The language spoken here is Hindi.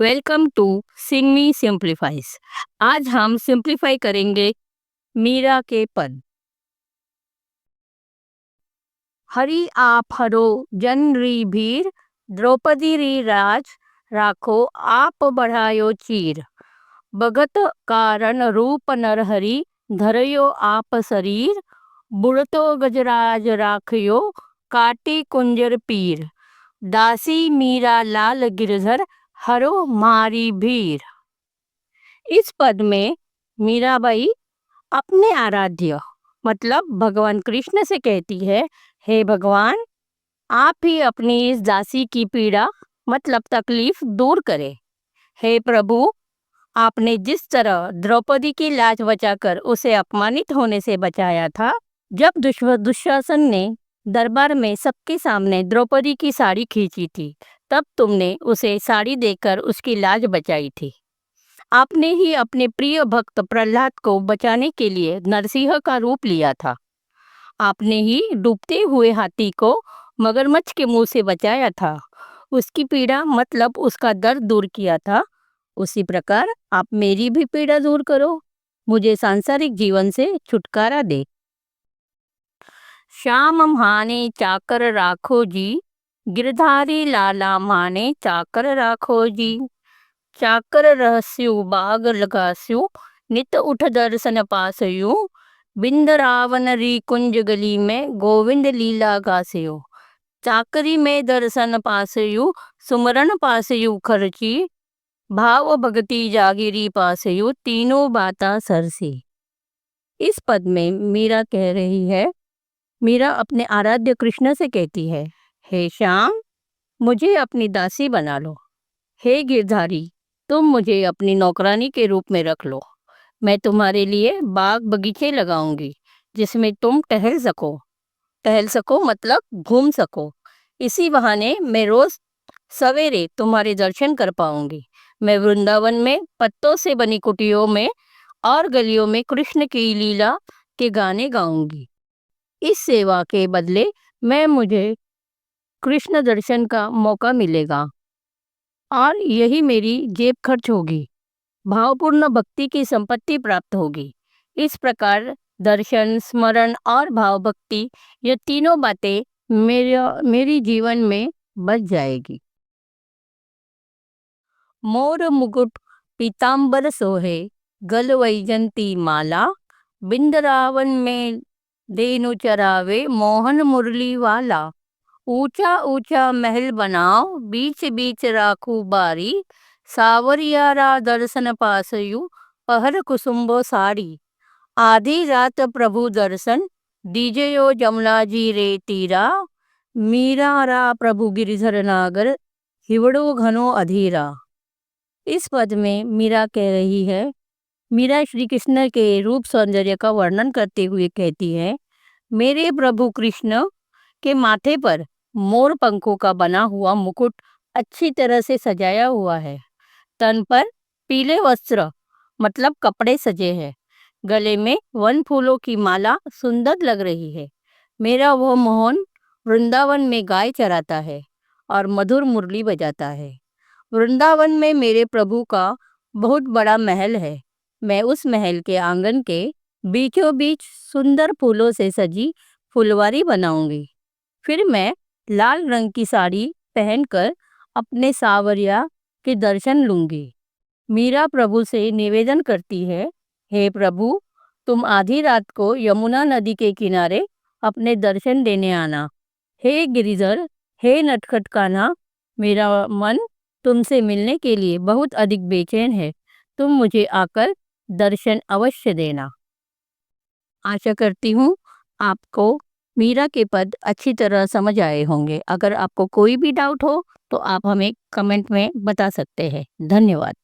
Welcome to sing me simplifies. आज हम सिंप्लीफाई करेंगे मीरा के पद। हरि आप हरो जन री भीर, द्रौपदी री राज राखो आप बढ़ायो चीर। भगत कारण रूप नरहरि, धरयो आप शरीर। बुढ़तो गजराज राखयो, काटी कुंजर पीर। दासी मीरा लाल गिरधर, हरो मारी भीर। इस पद में मीराबाई अपने आराध्य मतलब भगवान कृष्ण से कहती है, हे भगवान, आप ही अपनी इस दासी की पीड़ा मतलब तकलीफ दूर करें। हे प्रभु, आपने जिस तरह द्रौपदी की लाज बचाकर उसे अपमानित होने से बचाया था, जब दुशासन ने दरबार में सबके सामने द्रौपदी की साड़ी खींची थी, तब तुमने उसे साड़ी देकर उसकी लाज बचाई थी। आपने ही अपने प्रिय भक्त प्रहलाद को बचाने के लिए नरसिंह का रूप लिया था। आपने ही डूबते हुए हाथी को मगरमच्छ के मुंह से बचाया था, उसकी पीड़ा मतलब उसका दर्द दूर किया था। उसी प्रकार आप मेरी भी पीड़ा दूर करो, मुझे सांसारिक जीवन से छुटकारा दे। श्याम माने चाकर राखो जी, गिरधारी लाला माने चाकर राखो जी। चाकर रहस्यु बाग लगास्यु, नित उठ दर्शन पासयु। बिंद रावण री कुंज गली में, गोविंद लीला गासयु। चाकरी में दर्शन पासयु, सुमरण पासयु खर्ची। भाव भगति जागिरी पासयु, तीनों बाता सरसी। इस पद में मीरा कह रही है, मीरा अपने आराध्य कृष्ण से कहती है, हे श्याम, मुझे अपनी दासी बना लो। हे गिरधारी, तुम मुझे अपनी नौकरानी के रूप में रख लो। मैं तुम्हारे लिए बाग बगीचे लगाऊंगी जिसमें तुम टहल सको मतलब घूम सको। इसी बहाने मैं रोज सवेरे तुम्हारे दर्शन कर पाऊंगी। मैं वृंदावन में पत्तों से बनी कुटियों में और गलियों में कृष्ण की लीला के गाने गाऊंगी। इस सेवा के बदले मुझे कृष्ण दर्शन का मौका मिलेगा और यही मेरी जेब खर्च होगी। भावपूर्ण भक्ति की संपत्ति प्राप्त होगी। इस प्रकार दर्शन, स्मरण और भाव भक्ति, ये तीनों बातें मेरी जीवन में बच जाएगी। मोर मुकुट पीतांबर सोहे, गल वैजंती माला। बिंदरावन में देनु चरावे, मोहन मुरली वाला। ऊंचा ऊंचा महल बनाओ, बीच बीच राखू बारी। सावरियारा दर्शन पासयु, पहर कुसुम्बो साड़ी। आधी रात प्रभु दर्शन, दीजयो जमला जी रे तीरा। मीरारा प्रभु गिरिधर नागर, हिवड़ो घनो अधीरा। इस पद में मीरा कह रही है, मीरा श्री कृष्ण के रूप सौंदर्य का वर्णन करते हुए कहती है, मेरे प्रभु कृष्ण के माथे पर मोर पंखों का बना हुआ मुकुट अच्छी तरह से सजाया हुआ है। तन पर पीले वस्त्र मतलब कपड़े सजे हैं। गले में वन फूलों की माला सुंदर लग रही है। मेरा वो मोहन वृंदावन में गाय चराता है और मधुर मुरली बजाता है। वृंदावन में मेरे प्रभु का बहुत बड़ा महल है। मैं उस महल के आंगन के बीचों बीच सुंदर फूलों से सजी फुलवारी बनाऊंगी। फिर मैं लाल रंग की साड़ी पहनकर अपने सावरिया के दर्शन लूंगी। मीरा प्रभु से निवेदन करती है, हे प्रभु, तुम आधी रात को यमुना नदी के किनारे अपने दर्शन देने आना। हे गिरिधर, हे नटखट कान्हा, मेरा मन तुमसे मिलने के लिए बहुत अधिक बेचैन है। तुम मुझे आकर दर्शन अवश्य देना। आशा करती हूँ आपको मीरा के पद अच्छी तरह समझ आए होंगे। अगर आपको कोई भी डाउट हो तो आप हमें कमेंट में बता सकते हैं। धन्यवाद।